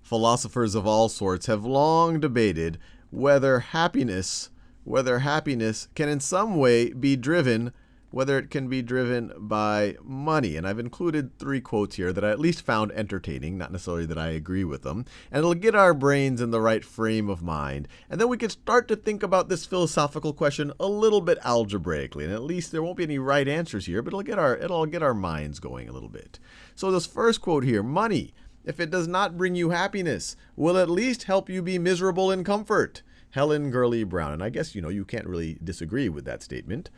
Philosophers of all sorts have long debated whether happiness can in some way be driven, whether it can be driven by money. And I've included 3 quotes here that I at least found entertaining, not necessarily that I agree with them. And it'll get our brains in the right frame of mind. And then we can start to think about this philosophical question a little bit algebraically. And at least there won't be any right answers here, but it'll get our minds going a little bit. So this first quote here, money, if it does not bring you happiness, will at least help you be miserable in comfort. Helen Gurley Brown. And I guess, you can't really disagree with that statement.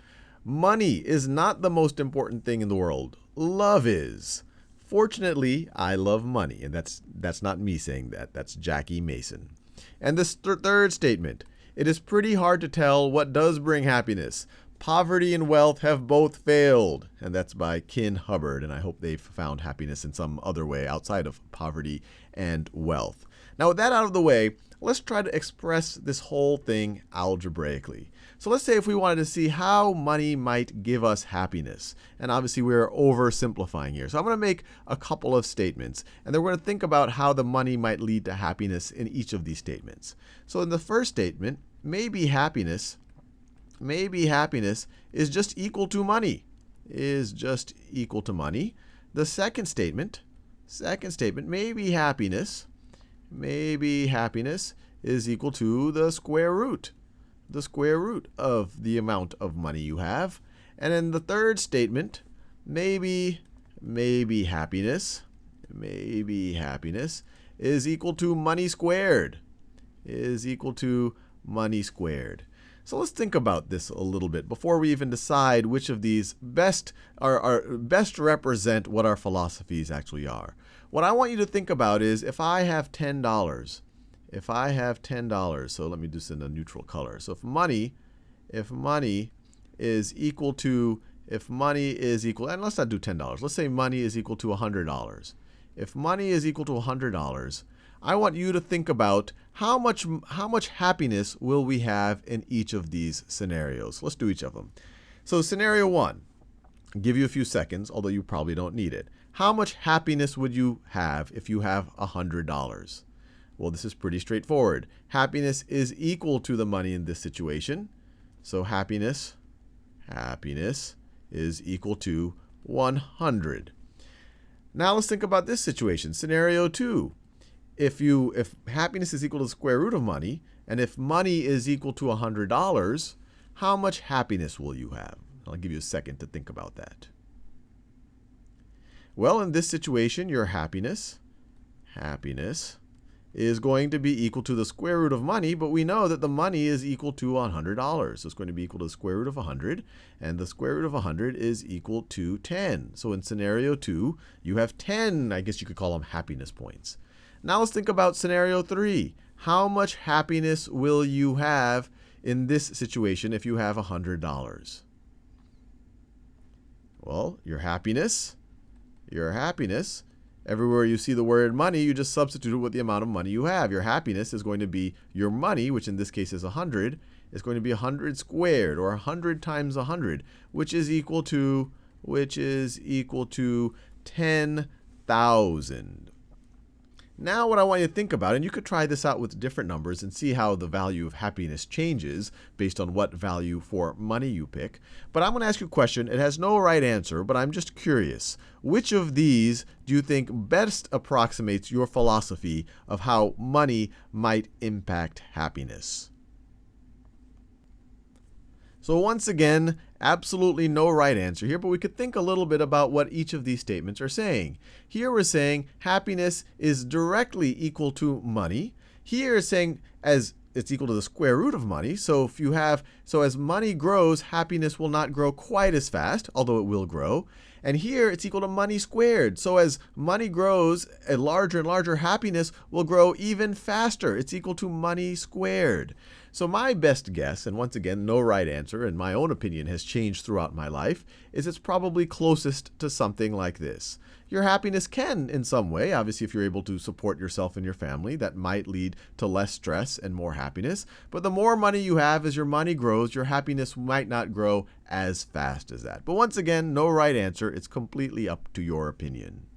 Money is not the most important thing in the world. Love is. Fortunately, I love money. And that's not me saying that. That's Jackie Mason. And this third statement, it is pretty hard to tell what does bring happiness. Poverty and wealth have both failed. And that's by Kin Hubbard. And I hope they've found happiness in some other way outside of poverty and wealth. Now, with that out of the way, let's try to express this whole thing algebraically. So let's say if we wanted to see how money might give us happiness. And obviously, we're oversimplifying here. So I'm going to make a couple of statements. And then we're going to think about how the money might lead to happiness in each of these statements. So in the first statement, maybe happiness is just equal to money. The second statement, maybe happiness is equal to the square root of the amount of money you have. And in the third statement, maybe happiness is equal to money squared. So let's think about this a little bit before we even decide which of these best represent what our philosophies actually are. What I want you to think about is if I have $10, so let me do this in a neutral color. So if money is equal to, and let's not do $10. Let's say money is equal to $100. If money is equal to $100, I want you to think about how much happiness will we have in each of these scenarios. Let's do each of them. So scenario 1, I'll give you a few seconds, although you probably don't need it. How much happiness would you have if you have $100? Well, this is pretty straightforward. Happiness is equal to the money in this situation. So happiness is equal to 100. Now let's think about this situation. Scenario 2. If happiness is equal to the square root of money, and if money is equal to $100, how much happiness will you have? I'll give you a second to think about that. Well, in this situation, your happiness is going to be equal to the square root of money, but we know that the money is equal to $100. So it's going to be equal to the square root of 100, and the square root of 100 is equal to 10. So in scenario 2, you have 10, I guess you could call them happiness points. Now let's think about scenario 3. How much happiness will you have in this situation if you have $100? Well, your happiness, everywhere you see the word money, you just substitute it with the amount of money you have. Your happiness is going to be your money, which in this case is 100, is going to be 100 squared, or 100 times 100, which is equal to 10,000. Now what I want you to think about, and you could try this out with different numbers and see how the value of happiness changes based on what value for money you pick. But I'm going to ask you a question. It has no right answer, but I'm just curious. Which of these do you think best approximates your philosophy of how money might impact happiness? So once again, absolutely no right answer here, but we could think a little bit about what each of these statements are saying. Here we're saying happiness is directly equal to money. Here it's saying as it's equal to the square root of money. So as money grows, happiness will not grow quite as fast, although it will grow. And here it's equal to money squared. So as money grows, a larger and larger happiness will grow even faster. It's equal to money squared. So my best guess, and once again, no right answer, and my own opinion has changed throughout my life, is it's probably closest to something like this. Your happiness can, in some way, obviously if you're able to support yourself and your family, that might lead to less stress and more happiness. But the more money you have, as your money grows, your happiness might not grow as fast as that. But once again, no right answer. It's completely up to your opinion.